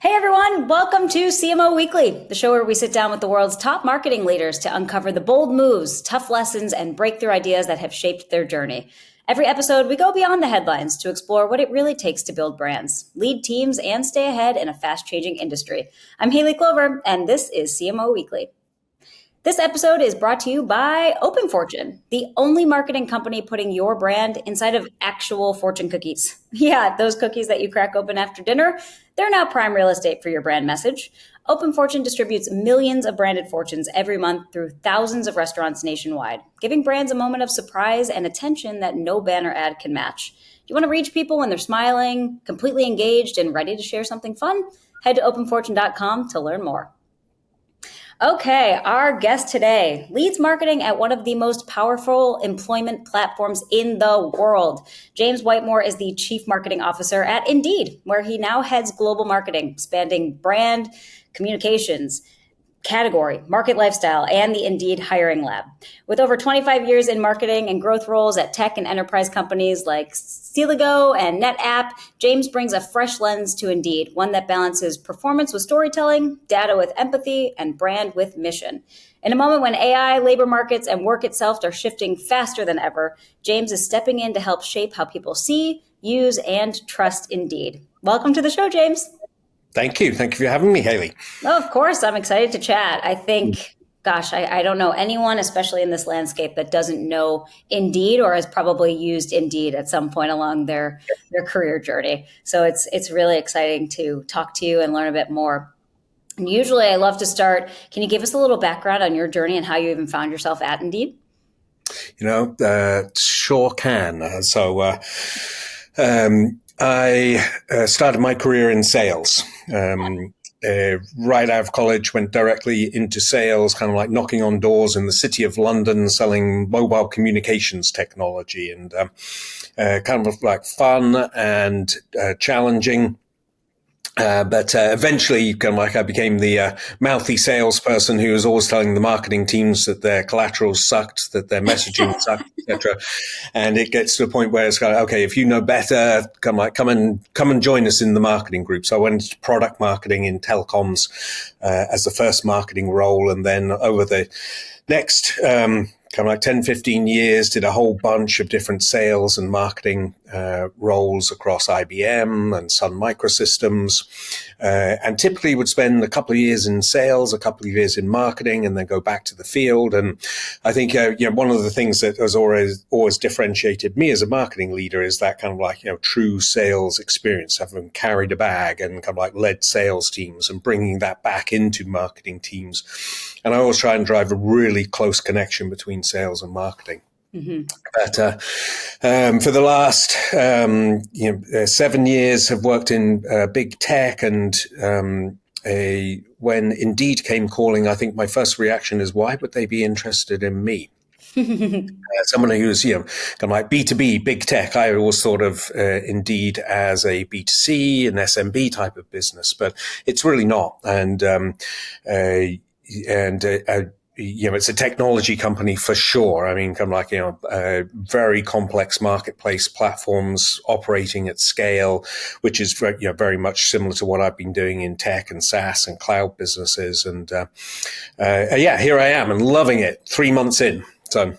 Hey everyone, welcome to CMO Weekly, the show where we sit down with the world's top marketing leaders to uncover the bold moves, tough lessons, and breakthrough ideas that have shaped their journey. Every episode, we go beyond the headlines to explore what it really takes to build brands, lead teams, and stay ahead in a fast-changing industry. I'm Hayley Clover, and this is CMO Weekly. This episode is brought to you by Open Fortune, the only marketing company putting your brand inside of actual fortune cookies. Yeah, those cookies that you crack open after dinner, they're now prime real estate for your brand message. Open Fortune distributes millions of branded fortunes every month through thousands of restaurants nationwide, giving brands a moment of surprise and attention that no banner ad can match. Do you want to reach people when they're smiling, completely engaged, and ready to share something fun? Head to openfortune.com to learn more. Okay, our guest today leads marketing at one of the most powerful employment platforms in the world. James Whitemore is the Chief Marketing Officer at Indeed, where he now heads global marketing, spanning brand, communications, category, market lifestyle, and the Indeed Hiring Lab. With over 25 years in marketing and growth roles at tech and enterprise companies like Celigo and NetApp, James brings a fresh lens to Indeed, one that balances performance with storytelling, data with empathy, and brand with mission. In a moment when AI, labor markets, and work itself are shifting faster than ever, James is stepping in to help shape how people see, use, and trust Indeed. Welcome to the show, James. Thank you. Thank you for having me, Hayley. Oh, of course. I'm excited to chat. I think, I don't know anyone, especially in this landscape, that doesn't know Indeed or has probably used Indeed at some point along their career journey. So it's really exciting to talk to you and learn a bit more. And usually I love to start. Can you give us a little background on your journey and how you even found yourself at Indeed? Sure can. I started my career in sales. Right out of college, went directly into sales, kind of like knocking on doors in the city of London, selling mobile communications technology, and kind of like fun and challenging. But eventually, kind of like I became the mouthy salesperson who was always telling the marketing teams that their collateral sucked, that their messaging sucked, etc. And it gets to a point where it's kind of, okay, if you know better, come and join us in the marketing group. So I went into product marketing in telecoms as the first marketing role, and then over the next kind of like 10, 15 years, did a whole bunch of different sales and marketing roles across IBM and Sun Microsystems, and typically would spend a couple of years in sales, a couple of years in marketing, and then go back to the field. And I think one of the things that has always differentiated me as a marketing leader is that kind of like true sales experience, having carried a bag and kind of like led sales teams and bringing that back into marketing teams. And I always try and drive a really close connection between sales and marketing. Mm-hmm. But for the last 7 years, have worked in big tech, and when Indeed came calling, I think my first reaction is, why would they be interested in me? Someone who's kind of like B2B, big tech. I always thought of Indeed as a B2C, an SMB type of business, but it's really not. It's a technology company for sure. I mean, kind of like, very complex marketplace platforms operating at scale, which is very much similar to what I've been doing in tech and SaaS and cloud businesses. And here I am and loving it 3 months in. So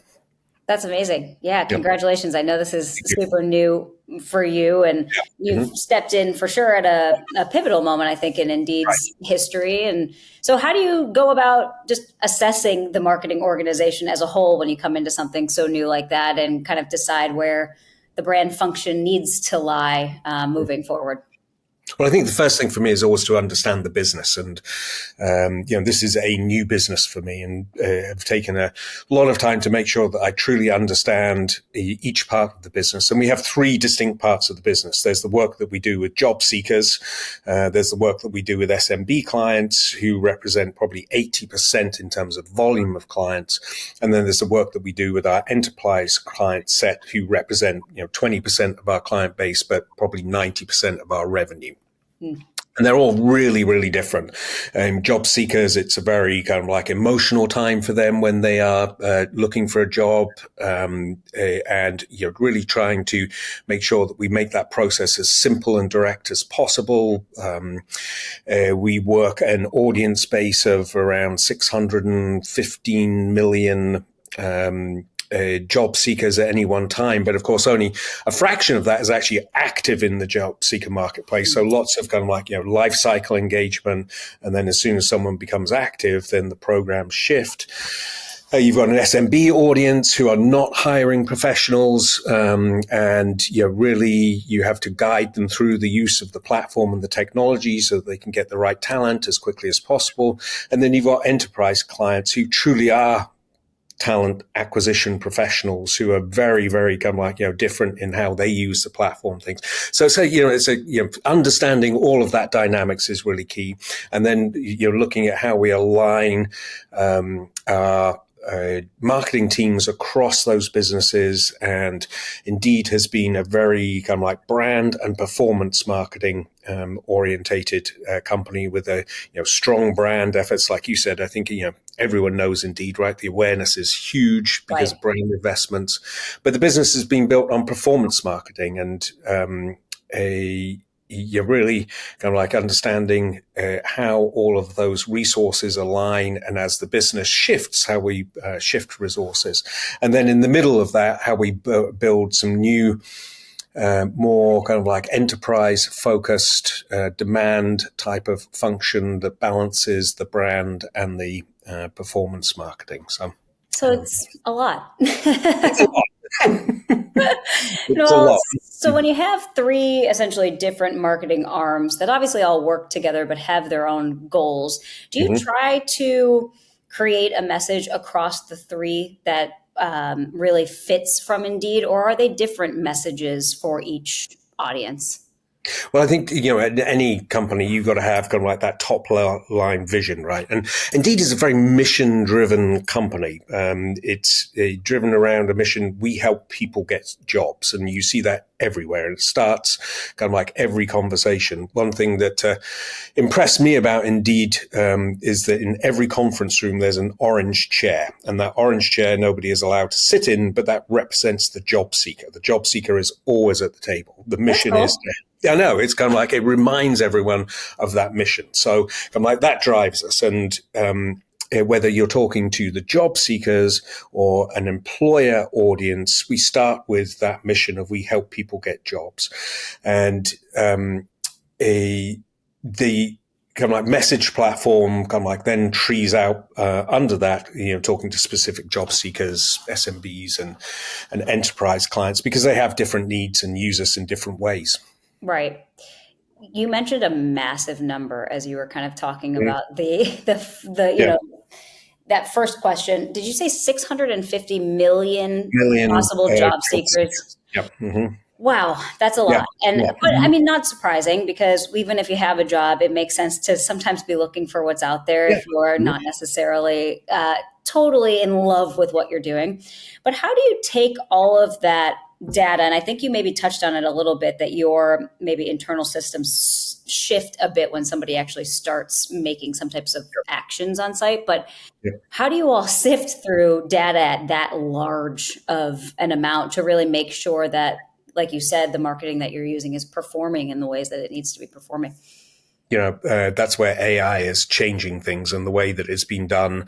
that's amazing. Yeah, congratulations. I know this is super new for you, and you've stepped in for sure at a pivotal moment, I think, in Indeed's history. And so how do you go about just assessing the marketing organization as a whole when you come into something so new like that and kind of decide where the brand function needs to lie moving forward? Well, I think the first thing for me is always to understand the business. And, this is a new business for me, and have taken a lot of time to make sure that I truly understand each part of the business. And we have 3 distinct parts of the business. There's the work that we do with job seekers. There's the work that we do with SMB clients, who represent probably 80% in terms of volume of clients. And then there's the work that we do with our enterprise client set, who represent 20% of our client base, but probably 90% of our revenue. And they're all really, really different. Job seekers, it's a very kind of like emotional time for them when they are looking for a job, and you're really trying to make sure that we make that process as simple and direct as possible. We work an audience base of around 615 million job seekers at any one time. But of course, only a fraction of that is actually active in the job seeker marketplace. So lots of kind of like, life cycle engagement. And then as soon as someone becomes active, then the programs shift. You've got an SMB audience who are not hiring professionals, and you have to guide them through the use of the platform and the technology so that they can get the right talent as quickly as possible. And then you've got enterprise clients who truly are talent acquisition professionals who are very, very kind of like, different in how they use the platform things. So understanding all of that dynamics is really key. And then you're looking at how we align our marketing teams across those businesses, and Indeed has been a very kind of like brand and performance marketing orientated company with a strong brand efforts. Like you said, I think everyone knows Indeed, right? The awareness is huge because of brand investments, but the business has been built on performance marketing, and you're really kind of like understanding how all of those resources align, and as the business shifts, how we shift resources. And then in the middle of that, how we build some new, more kind of like enterprise focused demand type of function that balances the brand and the performance marketing. So it's a lot. It's a lot. It's a Well, lot. so when you have three essentially different marketing arms that obviously all work together but have their own goals, do you try to create a message across the three that really fits from Indeed, or are they different messages for each audience? Well, I think, at any company, you've got to have kind of like that top line vision, right? And Indeed is a very mission driven company. It's driven around a mission. We help people get jobs, and you see that everywhere. And it starts kind of like every conversation. One thing that impressed me about Indeed is that in every conference room, there's an orange chair, and that orange chair nobody is allowed to sit in, but that represents the job seeker. The job seeker is always at the table. The mission is I know, it's kind of like it reminds everyone of that mission. So kind of like that drives us. And whether you're talking to the job seekers or an employer audience, we start with that mission of we help people get jobs. And the kind of like message platform kind of like then trees out under that, talking to specific job seekers, SMBs and enterprise clients, because they have different needs and use us in different ways. Right. You mentioned a massive number as you were kind of talking about the that first question. Did you say 650 million possible job seekers? Yep. Mm-hmm. Wow, that's a lot. But I mean, not surprising, because even if you have a job, it makes sense to sometimes be looking for what's out there if you're not necessarily totally in love with what you're doing. But how do you take all of that data, and I think you maybe touched on it a little bit, that your maybe internal systems shift a bit when somebody actually starts making some types of actions on site, but how do you all sift through data at that large of an amount to really make sure that, like you said, the marketing that you're using is performing in the ways that it needs to be performing? That's where AI is changing things, and the way that it's been done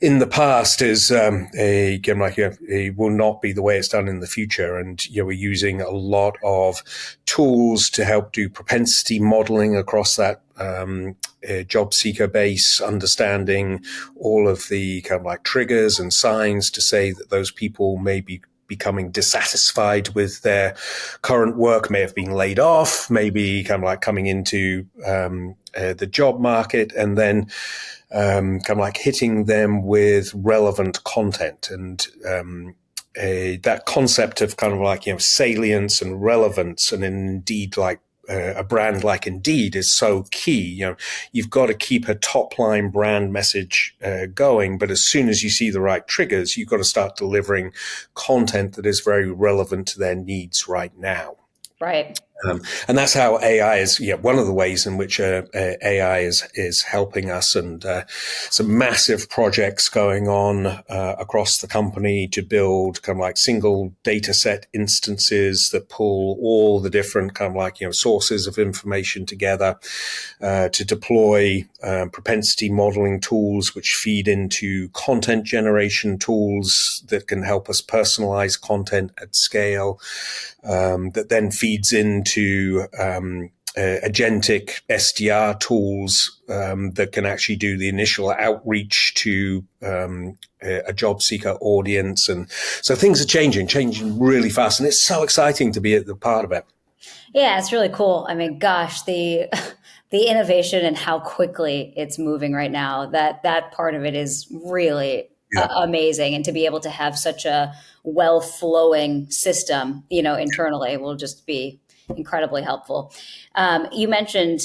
in the past is it will not be the way it's done in the future. And we're using a lot of tools to help do propensity modeling across that job seeker base, understanding all of the kind of like triggers and signs to say that those people may be becoming dissatisfied with their current work, may have been laid off, maybe kind of like coming into the job market, and then kind of like hitting them with relevant content. And that concept of kind of like, salience and relevance, and Indeed, like a brand like Indeed is so key. You've got to keep a top line brand message going, but as soon as you see the right triggers, you've got to start delivering content that is very relevant to their needs right now. Right. And that's how AI is, one of the ways in which AI is helping us, and some massive projects going on across the company to build kind of like single data set instances that pull all the different kind of like, sources of information together to deploy propensity modeling tools, which feed into content generation tools that can help us personalize content at scale. That then feeds into agentic SDR tools that can actually do the initial outreach to a job seeker audience. And so things are changing really fast. And it's so exciting to be at the part of it. Yeah, it's really cool. I mean, gosh, the the innovation and how quickly it's moving right now, that part of it is really amazing. And to be able to have such a well-flowing system, internally will just be incredibly helpful. You mentioned,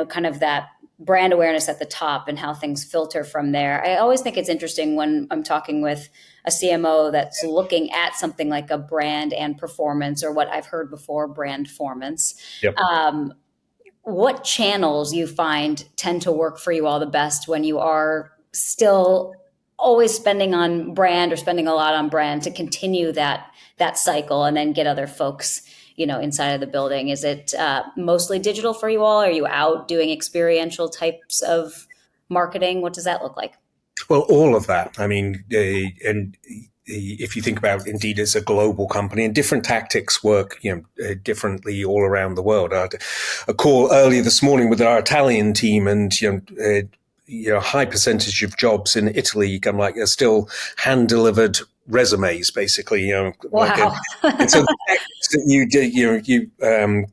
kind of that brand awareness at the top and how things filter from there. I always think it's interesting when I'm talking with a CMO that's looking at something like a brand and performance, or what I've heard before, brand formance. Yep. What channels you find tend to work for you all the best when you are still always spending on brand, or spending a lot on brand, to continue that cycle and then get other folks inside of the building? Is it mostly digital for you all? Are you out doing experiential types of marketing? What does that look like? Well, all of that. I mean, and if you think about Indeed as a global company, and different tactics work, differently all around the world. I had a call earlier this morning with our Italian team, and high percentage of jobs in Italy kind of like are still hand delivered resumes, basically. Wow. And so the tactics that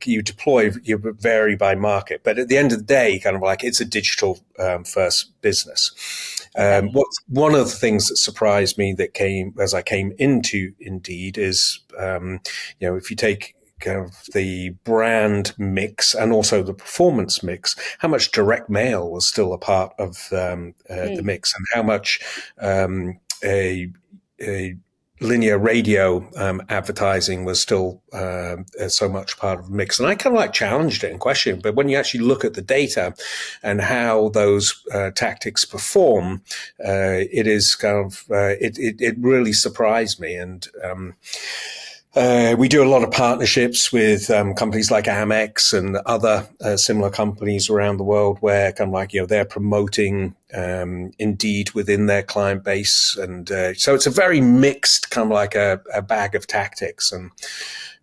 you deploy vary by market, but at the end of the day, kind of like it's a digital first business. One of the things that surprised me as I came into Indeed is, if you take kind of the brand mix and also the performance mix, how much direct mail was still a part of the mix, and how much a linear radio advertising was still so much part of the mix. And I kind of like challenged it and questioned, but when you actually look at the data and how those tactics perform, it is kind of, it really surprised me. And we do a lot of partnerships with companies like Amex and other similar companies around the world, where kind of like, they're promoting Indeed within their client base. And so it's a very mixed kind of like a bag of tactics. And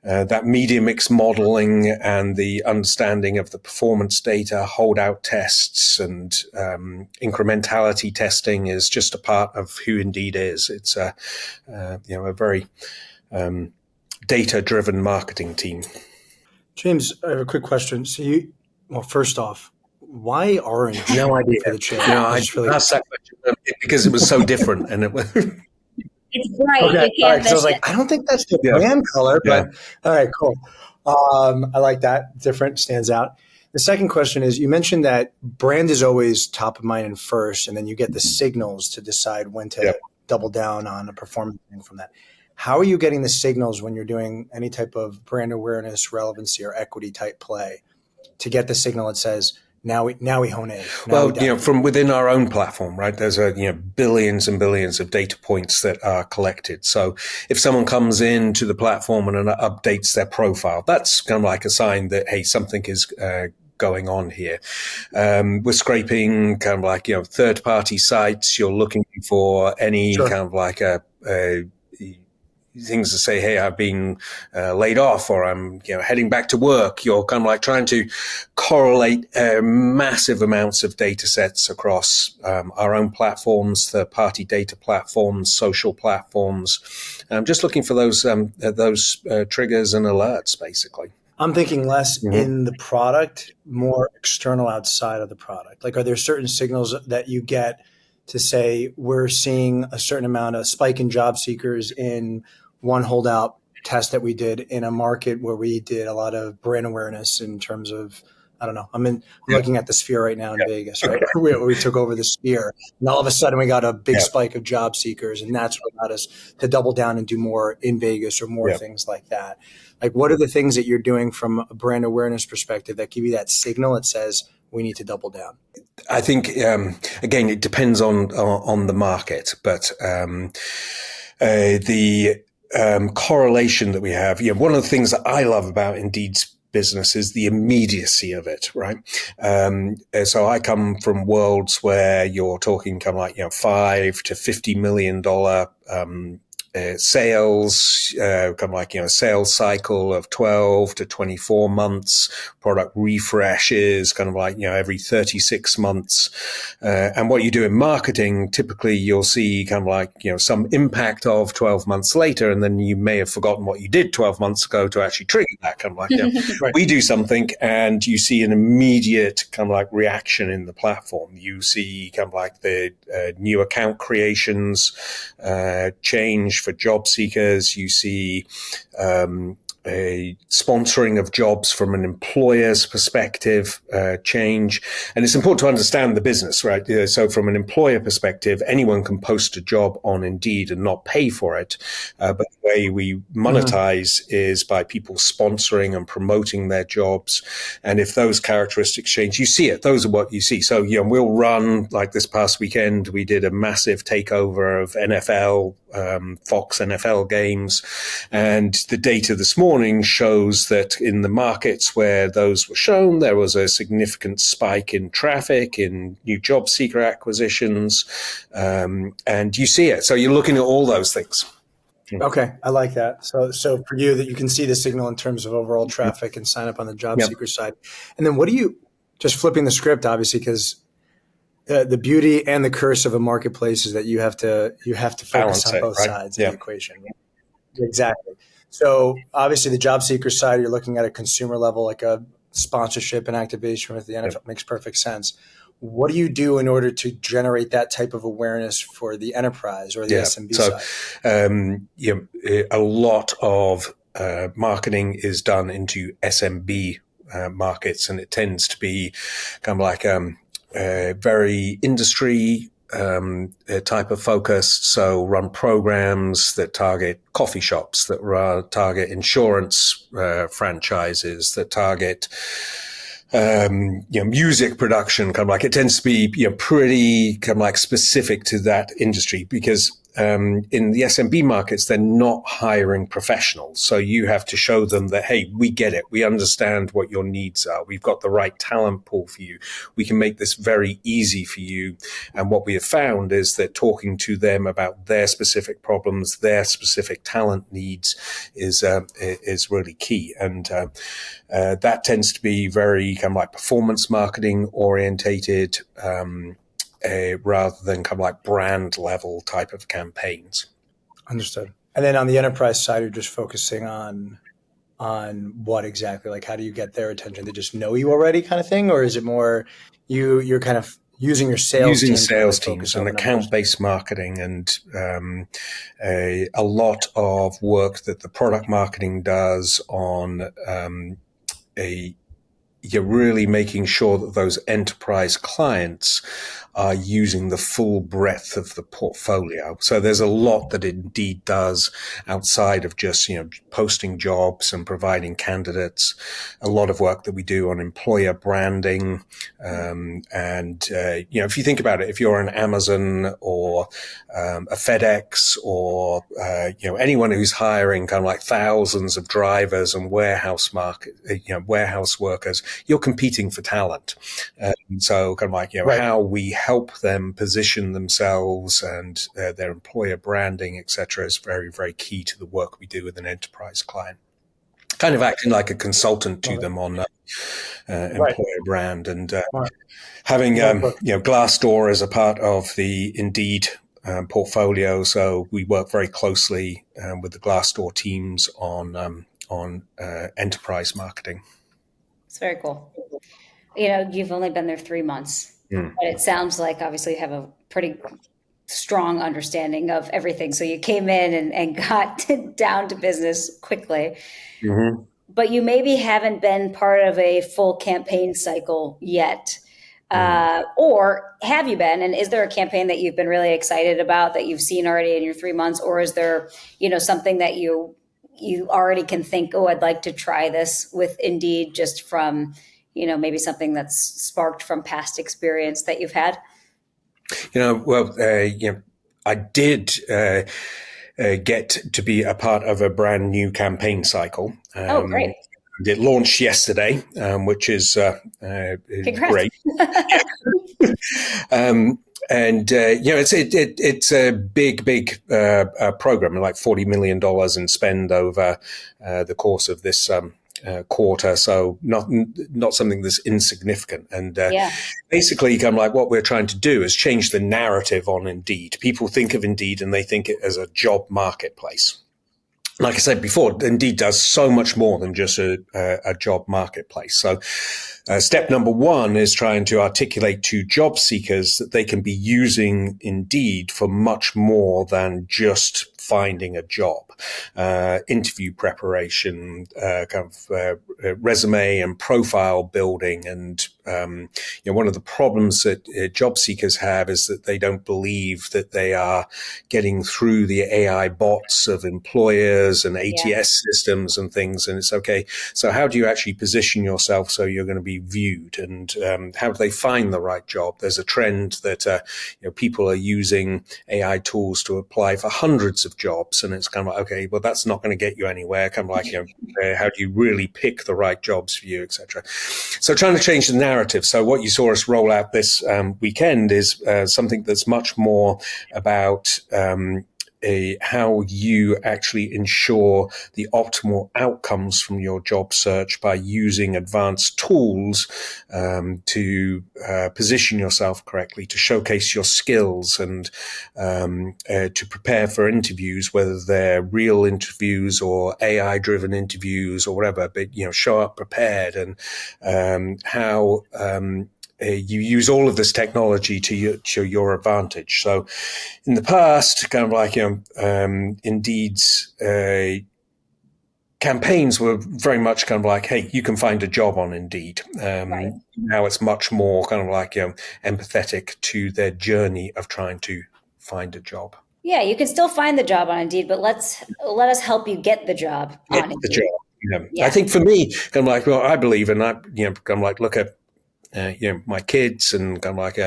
that media mix modeling and the understanding of the performance data, holdout tests, and incrementality testing is just a part of who Indeed is. It's a very data-driven marketing team. James, I have a quick question. So first off, why orange? No idea. For the chair? I asked that question because it was so different, and it was. It's bright. Okay. You can't miss So I was like, I don't think that's the brand color, but all right, cool. I like that. Different, stands out. The second question is, you mentioned that brand is always top of mind and first, and then you get the signals to decide when to double down on a performance thing from that. How are you getting the signals when you're doing any type of brand awareness, relevancy, or equity type play to get the signal that says, now we hone in? From within our own platform, right? There's billions and billions of data points that are collected. So if someone comes into the platform and updates their profile, that's kind of like a sign that, hey, something is going on here. We're scraping kind of like, third-party sites. You're looking for any kind of like a things to say, hey, I've been laid off, or I'm heading back to work. You're kind of like trying to correlate massive amounts of data sets across our own platforms, third-party data platforms, social platforms. Just looking for those triggers and alerts, basically. I'm thinking less in the product, more external outside of the product. Like, are there certain signals that you get to say, we're seeing a certain amount of spike in job seekers in one holdout test that we did in a market where we did a lot of brand awareness in terms of I don't know. I'm looking at the Sphere right now in Vegas, right? We took over the Sphere, and all of a sudden we got a big spike of job seekers, and that's what got us to double down and do more in Vegas or more things like that. Like, what are the things that you're doing from a brand awareness perspective that give you that signal that says we need to double down? I think again, it depends on the market, but the correlation that we have. One of the things that I love about Indeed's business is the immediacy of it, right? So I come from worlds where you're talking kind of like, $5 to $50 million sales, kind of like, sales cycle of 12 to 24 months, product refreshes, kind of like, every 36 months. And what you do in marketing, typically you'll see kind of like, some impact of 12 months later, and then you may have forgotten what you did 12 months ago to actually trigger that. Kind of like, right. We do something and you see an immediate kind of like reaction in the platform. You see kind of like the new account creations change for job seekers. You see a sponsoring of jobs from an employer's perspective change. And it's important to understand the business, right? So from an employer perspective, anyone can post a job on Indeed and not pay for it. But the way we monetize is by people sponsoring and promoting their jobs. And if those characteristics change, you see it. Those are what you see. So, we'll run, like this past weekend, we did a massive takeover of NFL, Fox NFL games. And the data this morning shows that in the markets where those were shown, there was a significant spike in traffic, in new job seeker acquisitions, and you see it. So you're looking at all those things. Okay, I like that. So for you, that you can see the signal in terms of overall traffic and sign up on the job seeker side. And then what do you, just flipping the script, obviously, because the beauty and the curse of a marketplace is that you have to focus on both sides of the equation. Exactly. So obviously the job seeker side, you're looking at a consumer level, like a sponsorship and activation with the NFL. Makes perfect sense. What do you do in order to generate that type of awareness for the enterprise or the SMB side? A lot of marketing is done into SMB markets, and it tends to be kind of like very industry type of focus. So run programs that target coffee shops, that target insurance franchises, that target music production. Kind of like it tends to be pretty kind of like specific to that industry, because in the SMB markets, they're not hiring professionals. So you have to show them that, hey, we get it. We understand what your needs are. We've got the right talent pool for you. We can make this very easy for you. And what we have found is that talking to them about their specific problems, their specific talent needs is really key. And that tends to be very kind of like performance marketing orientated, rather than kind of like brand level type of campaigns. Understood. And then on the enterprise side, you're just focusing on what exactly? Like, how do you get their attention? They just know you already, kind of thing, or is it more you're kind of using your sales teams and account-based marketing, and a lot of work that the product marketing does on you're really making sure that those enterprise clients are using the full breadth of the portfolio. So there's a lot that Indeed does outside of just, posting jobs and providing candidates. A lot of work that we do on employer branding. If you think about it, if you're an Amazon or a FedEx or, anyone who's hiring kind of like thousands of drivers and warehouse workers, you're competing for talent. So kind of like, how we help them position themselves and their employer branding, et cetera, is very, very key to the work we do with an enterprise client. Kind of acting like a consultant to them on employer brand, and having Glassdoor as a part of the Indeed portfolio. So we work very closely with the Glassdoor teams on enterprise marketing. It's very cool. You've only been there 3 months, but it sounds like obviously you have a pretty strong understanding of everything. So you came in and got down to business quickly. Mm-hmm. but you maybe haven't been part of a full campaign cycle yet. Or have you been? And is there a campaign that you've been really excited about that you've seen already in your 3 months? Or is there, something that you already can think, oh, I'd like to try this with Indeed, just from, maybe something that's sparked from past experience that you've had? I did get to be a part of a brand new campaign cycle. Great. It launched yesterday, which is great. It's a big program, like $40 million in spend over the course of this quarter, so not something that's insignificant. And basically, kind of like what we're trying to do is change the narrative on Indeed. People think of Indeed and they think it as a job marketplace. Like I said before, Indeed does so much more than just a job marketplace. So step number one is trying to articulate to job seekers that they can be using Indeed for much more than just finding a job. Interview preparation, resume and profile building. And one of the problems that job seekers have is that they don't believe that they are getting through the AI bots of employers and ATS systems and things. And it's okay. So how do you actually position yourself so you're going to be viewed? And how do they find the right job? There's a trend that people are using AI tools to apply for hundreds of jobs, and it's kind of like, okay, well, that's not going to get you anywhere. Kind of like, how do you really pick the right jobs for you, etc. So trying to change the narrative. So what you saw us roll out this weekend is something that's much more about how you actually ensure the optimal outcomes from your job search by using advanced tools to position yourself correctly, to showcase your skills, and to prepare for interviews, whether they're real interviews or AI-driven interviews or whatever. But show up prepared, and how you use all of this technology to your advantage. So in the past, kind of like, Indeed's campaigns were very much kind of like, hey, you can find a job on Indeed. Right. Now it's much more kind of like, empathetic to their journey of trying to find a job. Yeah, you can still find the job on Indeed, but let us help you get the job on Indeed. The job. Yeah. I think for me, kind of like, well, I believe, and I, kind of like look at my kids, and kind of like,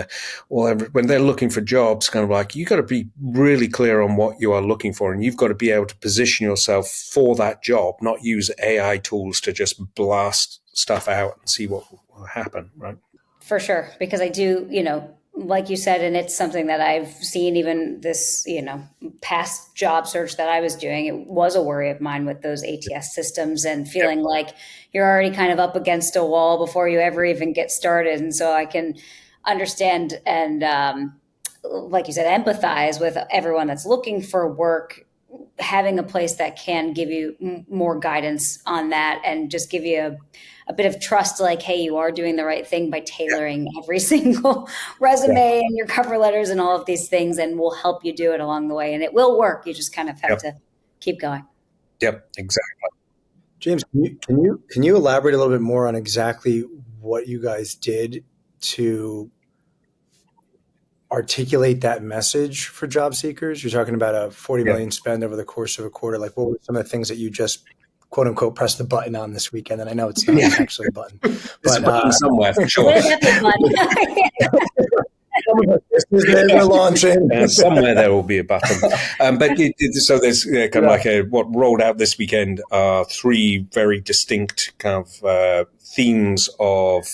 when they're looking for jobs, kind of like, you got to be really clear on what you are looking for, and you've got to be able to position yourself for that job, not use AI tools to just blast stuff out and see what will happen, right? For sure, because I do, like you said, and it's something that I've seen even this, past job search that I was doing. It was a worry of mine with those ATS systems, and feeling like you're already kind of up against a wall before you ever even get started. And so I can understand and, like you said, empathize with everyone that's looking for work, having a place that can give you more guidance on that, and just give you a bit of trust, like, hey, you are doing the right thing by tailoring every single resume and your cover letters and all of these things, and we'll help you do it along the way. And it will work. You just kind of have to keep going. Yep, exactly. James, can you elaborate a little bit more on exactly what you guys did to articulate that message for job seekers? You're talking about a 40 million spend over the course of a quarter. Like, what were some of the things that you just quote unquote press the button on this weekend? And I know it's not actually a button, but a button somewhere for sure. We're launching. Somewhere there will be a button. So there's kind of like what rolled out this weekend are three very distinct kind of themes of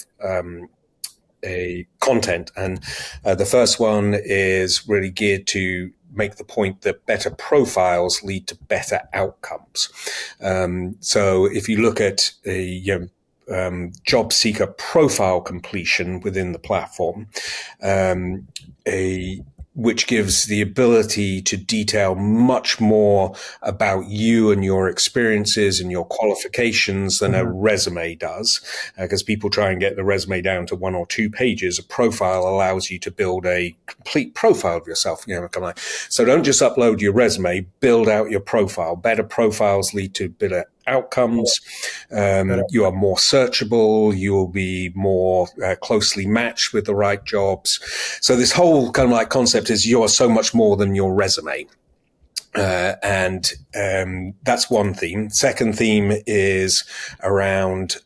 content. And the first one is really geared to make the point that better profiles lead to better outcomes. So if you look at a job seeker profile completion within the platform, which gives the ability to detail much more about you and your experiences and your qualifications than a resume does, because people try and get the resume down to 1 or 2 pages. A profile allows you to build a complete profile of yourself. So don't just upload your resume, build out your profile. Better profiles lead to better outcomes. You are more searchable. You will be more closely matched with the right jobs. So this whole kind of like concept is you are so much more than your resume. And that's one theme. Second theme is around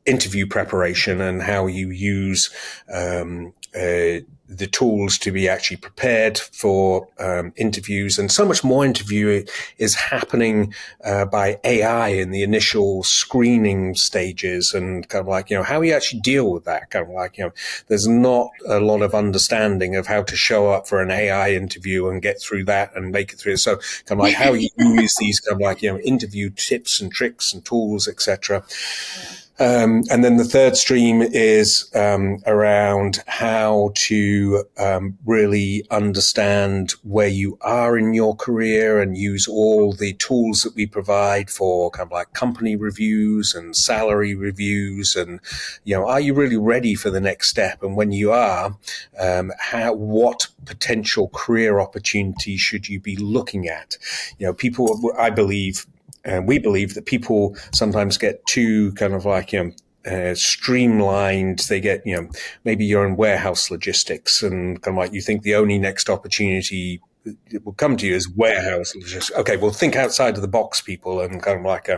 interview preparation and how you use the tools to be actually prepared for interviews. And so much more interviewing is happening by AI in the initial screening stages, and kind of like, how you actually deal with that. Kind of like, there's not a lot of understanding of how to show up for an AI interview and get through that and make it through. So kind of like how you use these kind of like, interview tips and tricks and tools, etc. And then the third stream is around how to really understand where you are in your career and use all the tools that we provide for kind of like company reviews and salary reviews. And, are you really ready for the next step? And when you are, what potential career opportunities should you be looking at? People, I believe, and we believe that people sometimes get too kind of like, streamlined. They get, maybe you're in warehouse logistics and kind of like you think the only next opportunity that will come to you is warehouse logistics. Okay, well, think outside of the box, people, and kind of like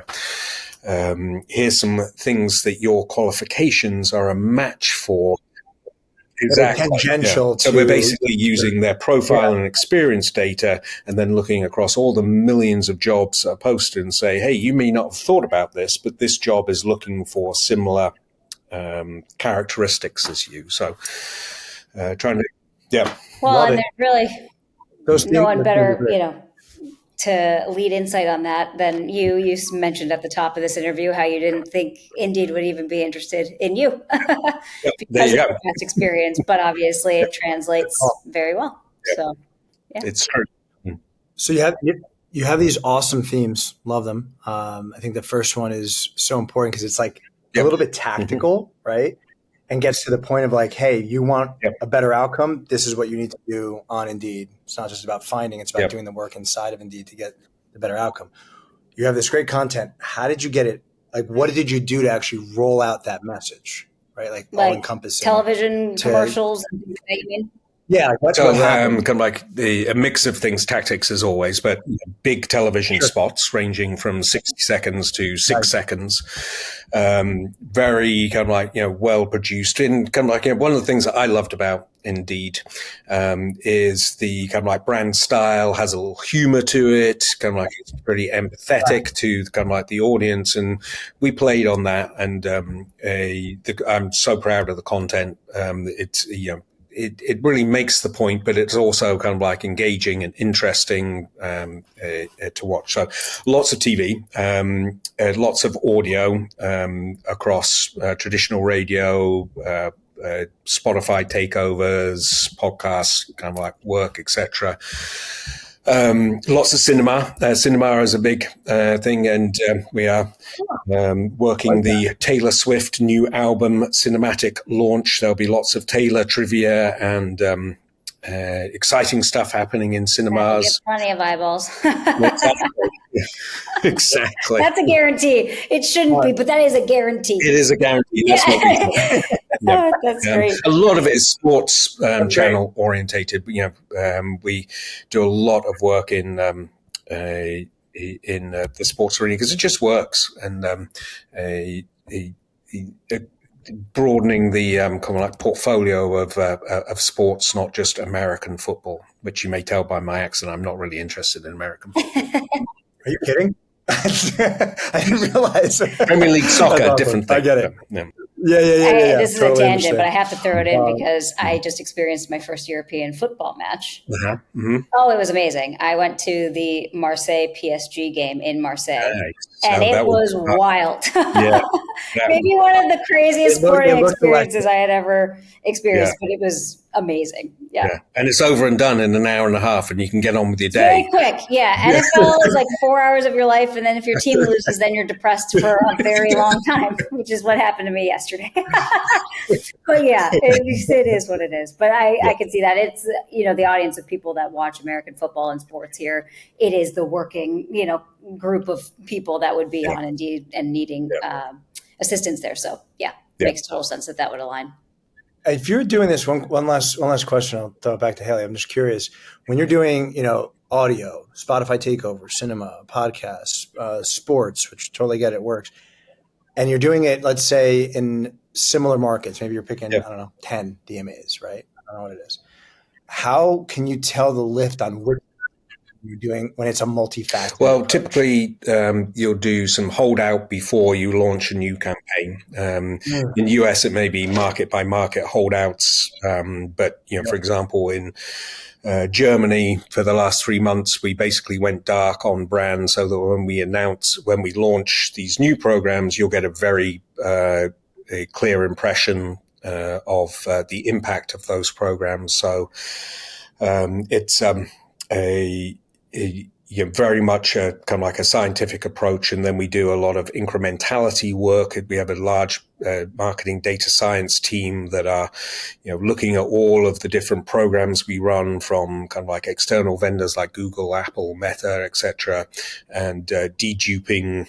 here's some things that your qualifications are a match for. Exactly. Tangential. So we're basically using their profile and experience data and then looking across all the millions of jobs that are posted and say, hey, you may not have thought about this, but this job is looking for similar characteristics as you. So trying to, Well, and there's really no one better, to lead insight on that than you. You mentioned at the top of this interview how you didn't think Indeed would even be interested in you because of your past experience, but obviously it translates very well. So, it's true. So you have these awesome themes. Love them. I think the first one is so important because it's like a little bit tactical, right? And gets to the point of like, hey, you want a better outcome? This is what you need to do on Indeed. It's not just about finding, it's about doing the work inside of Indeed to get the better outcome. You have this great content. How did you get it? Like, what did you do to actually roll out that message, right? Like all encompassing. Television commercials, and things that you mean? Yeah, that's so what happened. Kind of like a mix of things, tactics as always, but big television spots ranging from 60 seconds to 6 seconds. Very kind of like, well produced. And kind of like, one of the things that I loved about Indeed is the kind of like brand style, has a little humor to it, kind of like it's pretty empathetic to kind of like the audience. And we played on that. And I'm so proud of the content. It's, it really makes the point, but it's also kind of like engaging and interesting to watch. So lots of TV, lots of audio across traditional radio, Spotify takeovers, podcasts, kind of like work, etc. Lots of cinema. Cinema is a big thing, and we are working the Taylor Swift new album cinematic launch. There'll be lots of Taylor trivia and exciting stuff happening in cinemas. Get plenty of eyeballs. Exactly. That's a guarantee. It shouldn't be, but that is a guarantee. It is a guarantee. That's what we do. That's great. A lot of it is sports channel orientated. We do a lot of work in the sports arena because it just works, and broadening the kind of like portfolio of sports, not just American football, which you may tell by my accent. I'm not really interested in American football. Are you kidding? I didn't realize. Premier League soccer, different thing. I get it. Yeah. This is totally a tangent, but I have to throw it in because I just experienced my first European football match. Oh, it was amazing. I went to the Marseille PSG game in Marseille, and it was wild. Maybe one of the craziest sporting experiences I had ever experienced, but it was amazing. Yeah. And it's over and done in an hour and a half, and you can get on with your day. Very quick. Yeah. NFL is like 4 hours of your life. And then if your team loses, then you're depressed for a very long time, which is what happened to me yesterday. But yeah, it is what it is. But I can see that. It's, the audience of people that watch American football and sports here, it is the working, group of people that would be on Indeed and needing assistance there. So yeah, it makes total sense that would align. If you're doing this, one last question, I'll throw it back to Hayley. I'm just curious, when you're doing, audio, Spotify takeover, cinema, podcasts, sports, which totally get it, works, and you're doing it, let's say, in similar markets, maybe you're picking, I don't know, 10 DMAs, right? I don't know what it is. How can you tell the lift on which you're doing when it's a multifaceted approach? Typically you'll do some holdout before you launch a new campaign. In the US, it may be market by market holdouts. But, for example, in Germany, for the last 3 months, we basically went dark on brand so that when we launch these new programs, you'll get a very a clear impression of the impact of those programs. So it's very much kind of like a scientific approach. And then we do a lot of incrementality work. We have a large marketing data science team that are, looking at all of the different programs we run from kind of like external vendors like Google, Apple, Meta, etc., and deduping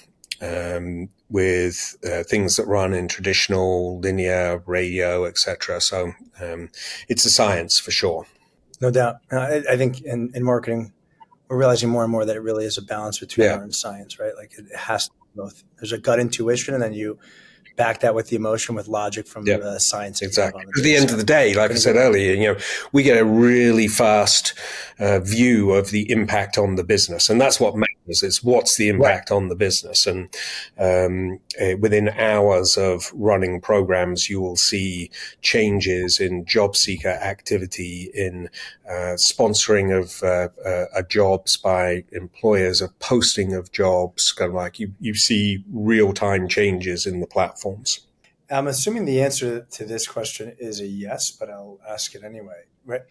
with things that run in traditional linear radio, etc. So it's a science for sure. No doubt. I think in marketing, we're realizing more and more that it really is a balance between art and science, right? Like it has to be both. There's a gut intuition, and then you back that with the emotion, with logic from the science. Exactly. At the end of the day, like I said earlier, we get a really fast view of the impact on the business. And that's what matters, is what's the impact on the business. And within hours of running programs, you will see changes in job seeker activity, in sponsoring of jobs by employers, of posting of jobs, kind of like you see real-time changes in the platforms. I'm assuming the answer to this question is a yes, but I'll ask it anyway. Right?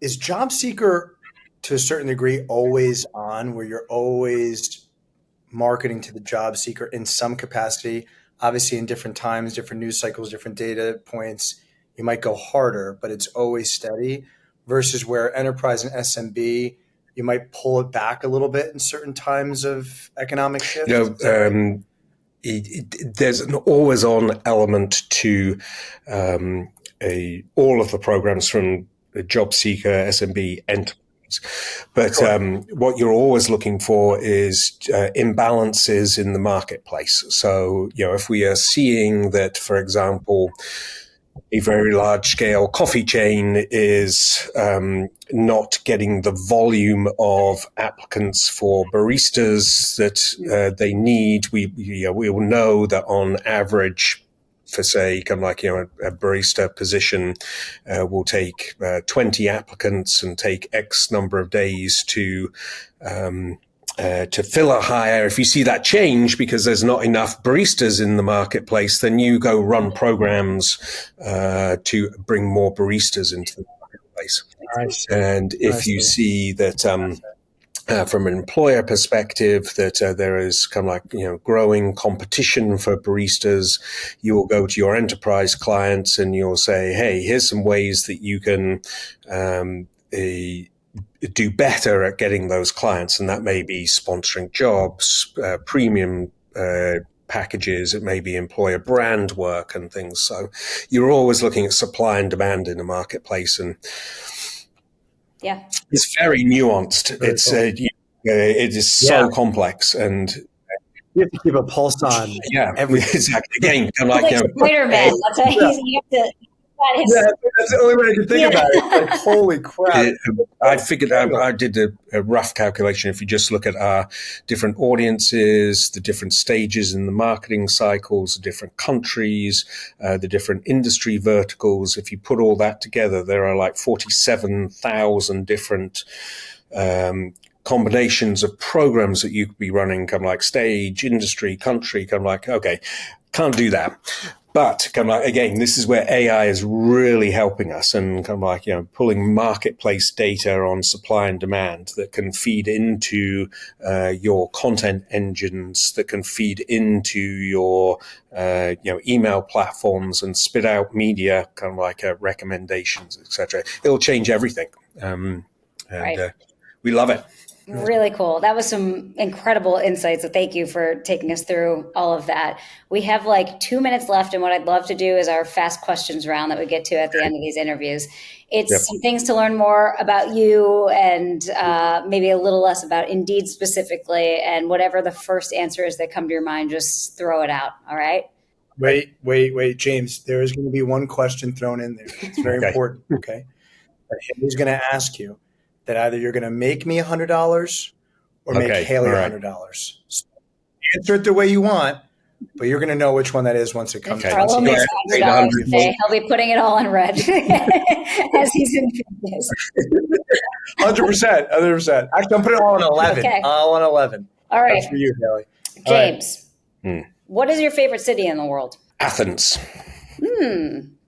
Is job seeker to a certain degree always on, where you're always marketing to the job seeker in some capacity? Obviously, in different times, different news cycles, different data points, you might go harder, but it's always steady, versus where enterprise and SMB, you might pull it back a little bit in certain times of economic shift. There's an always-on element to all of the programs, from the job seeker, SMB, enterprise. But what you're always looking for is imbalances in the marketplace. So, if we are seeing that, for example, a very large-scale coffee chain is not getting the volume of applicants for baristas that they need, we will know that on average, for say, kind of like, a barista position will take 20 applicants and take X number of days to fill a hire. If you see that change because there's not enough baristas in the marketplace, then you go run programs to bring more baristas into the marketplace. And if you see that from an employer perspective that there is kind of like, growing competition for baristas, you will go to your enterprise clients and you'll say, hey, here's some ways that you can do better at getting those clients. And that may be sponsoring jobs, premium packages, it may be employer brand work and things. So you're always looking at supply and demand in the marketplace, and it's very nuanced. It is so complex, and you have to keep a pulse on. Exactly. Again, kind of like Spider-Man. That's how you have to. That's the only way I can think about it. Like, holy crap. I figured out, I did a rough calculation. If you just look at our different audiences, the different stages in the marketing cycles, the different countries, the different industry verticals, if you put all that together, there are like 47,000 different combinations of programs that you could be running, kind of like stage, industry, country, kind of like, okay, can't do that. But kind of like, again, this is where AI is really helping us, and kind of like, pulling marketplace data on supply and demand that can feed into your content engines, that can feed into your email platforms and spit out media kind of like recommendations, etc. It'll change everything, and we love it. Really cool. That was some incredible insights. So thank you for taking us through all of that. We have like 2 minutes left, and what I'd love to do is our fast questions round that we get to at the end of these interviews. It's some things to learn more about you, and maybe a little less about Indeed specifically, and whatever the first answer is that come to your mind, just throw it out. All right? Wait, James. There is going to be one question thrown in there. It's very important. Okay. He's going to ask you that either you're going to make me $100 or make Hayley $100. So answer it the way you want, but you're going to know which one that is once it comes. Okay. Carlo makes $100 today. He'll be putting it all on red as he's in business. 100%. Actually, I'm putting it all on 11. Okay. All on 11. All right. That's for you, Hayley. James, what is your favorite city in the world? Athens.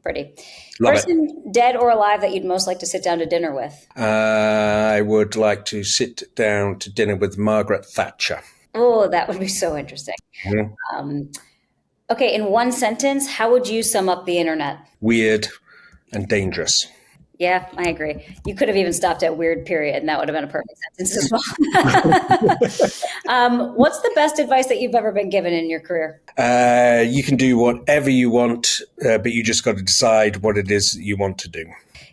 Pretty. Love Person, it. dead or alive, that you'd most like to sit down to dinner with? I would like to sit down to dinner with Margaret Thatcher. Oh, that would be so interesting. Okay, in one sentence, how would you sum up the internet? Weird and dangerous. Yeah, I agree. You could have even stopped at weird period, and that would have been a perfect sentence as well. What's the best advice that you've ever been given in your career? You can do whatever you want, but you just got to decide what it is that you want to do.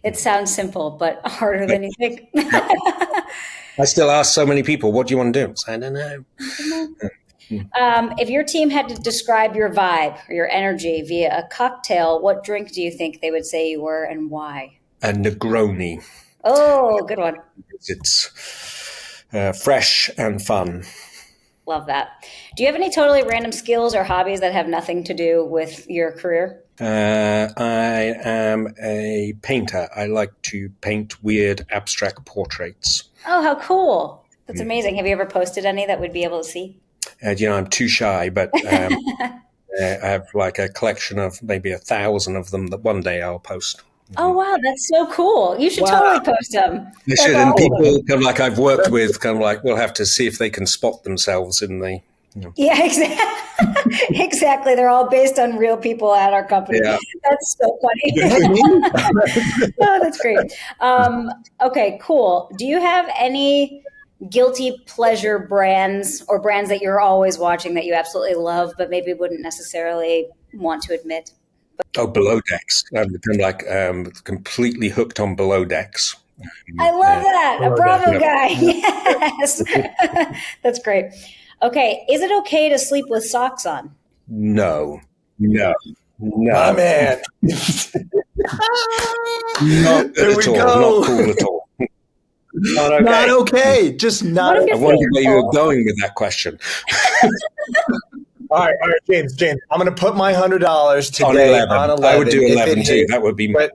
It sounds simple, but harder than you think. I still ask so many people, what do you want to do? I don't know. If your team had to describe your vibe or your energy via a cocktail, what drink do you think they would say you were, and why? A Negroni. Oh, good one. It's fresh and fun. Love that. Do you have any totally random skills or hobbies that have nothing to do with your career? I am a painter. I like to paint weird abstract portraits. Oh, how cool. That's amazing. Have you ever posted any that we'd be able to see? I'm too shy, but I have like a collection of maybe 1,000 of them that one day I'll post. Oh, wow. That's so cool. You should totally post them. They should. And people kind of like I've worked with kind of like, we'll have to see if they can spot themselves in the. Yeah, exactly. Exactly. They're all based on real people at our company. Yeah. That's so funny. Oh, that's great. Okay, cool. Do you have any guilty pleasure brands or brands that you're always watching that you absolutely love, but maybe wouldn't necessarily want to admit? Below Decks. I'm kind of like completely hooked on Below Decks. I love that. A Bravo guy. Yes. That's great. Okay. Is it okay to sleep with socks on? No. My man. Not at all. Not cool at all. Not okay. Not okay. Just not okay. I wonder where you were going with that question. All right, James. I'm going to put my $100 today on 11. I would do 11 too. That would be. But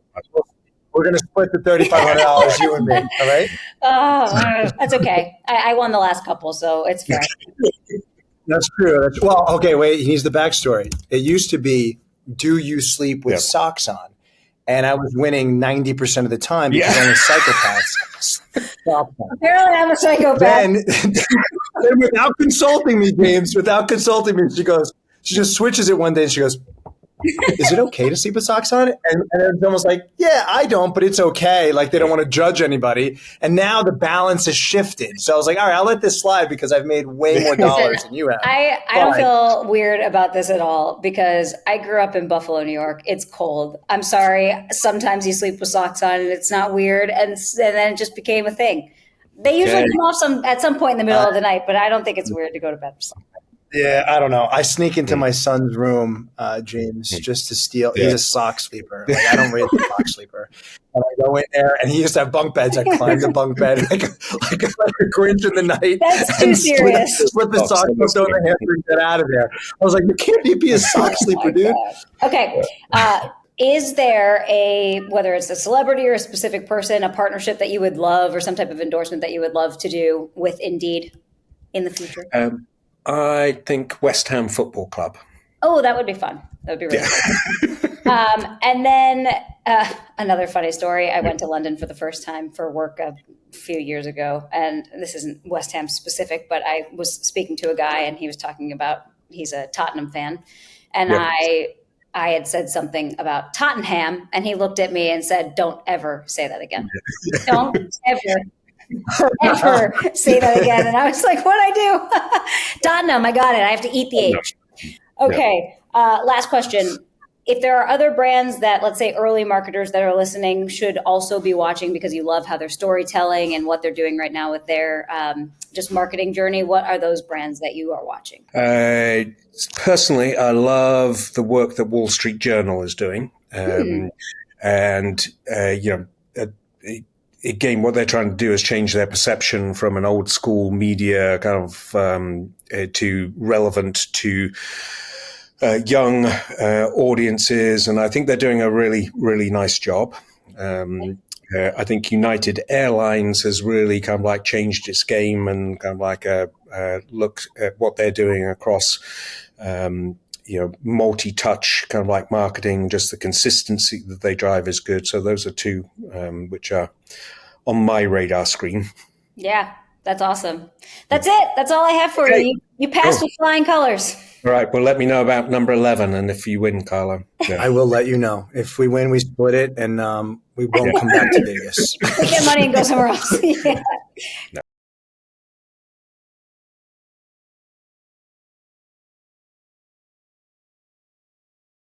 we're going to split the $3,500, you and me. All right? Oh, that's okay. I won the last couple, so it's fair. That's true. Well, okay, wait. Here's the backstory. It used to be, do you sleep with socks on? And I was winning 90% of the time because only psychopaths stop that. Apparently, I'm a psychopath. Then without consulting me, James, she just switches it one day and she goes, is it okay to sleep with socks on? And it's almost like, yeah, I don't, but it's okay. Like they don't want to judge anybody. And now the balance has shifted. So I was like, all right, I'll let this slide because I've made way more dollars than you have. I don't feel weird about this at all because I grew up in Buffalo, New York. It's cold. I'm sorry. Sometimes you sleep with socks on and it's not weird. And then it just became a thing. They usually come off at some point in the middle of the night, but I don't think it's weird to go to bed for socks. Yeah, I don't know. I sneak into my son's room, James, just to steal. He's a sock sleeper. Like, I don't rate the sock sleeper. And I go in there, and he used to have bunk beds. I climb the bunk bed like a Grinch in the night. That's too serious. Slip the sock, throw the hamper, and get out of there. I was like, you can't be a sock sleeper, dude. Okay. Is there whether it's a celebrity or a specific person, a partnership that you would love or some type of endorsement that you would love to do with Indeed in the future? I think West Ham Football Club. Oh, that would be fun. That would be really fun. And then another funny story. I went to London for the first time for work a few years ago. And this isn't West Ham specific, but I was speaking to a guy and he was talking about, he's a Tottenham fan. And Yep. I had said something about Tottenham, and he looked at me and said, "Don't ever say that again. Don't ever say that again." And I was like, "What'd I do?" Tottenham, I got it. I have to eat the H. Okay. Last question. If there are other brands that, let's say, early marketers that are listening should also be watching because you love how they're storytelling and what they're doing right now with their just marketing journey, what are those brands that you are watching? Personally, I love the work that Wall Street Journal is doing. And, again, what they're trying to do is change their perception from an old school media kind of to relevant to young audiences, and I think they're doing a really, really nice job. I think United Airlines has really kind of like changed its game and kind of like looked at what they're doing across, multi-touch kind of like marketing. Just the consistency that they drive is good. So those are two which are on my radar screen. Yeah, that's awesome. That's it. That's all I have for you. You passed with flying colors. All right. Well, let me know about number 11. And if you win, Carla. Yeah. I will let you know. If we win, we split it and we won't come back to Vegas. We get money and go somewhere else. Yeah. No.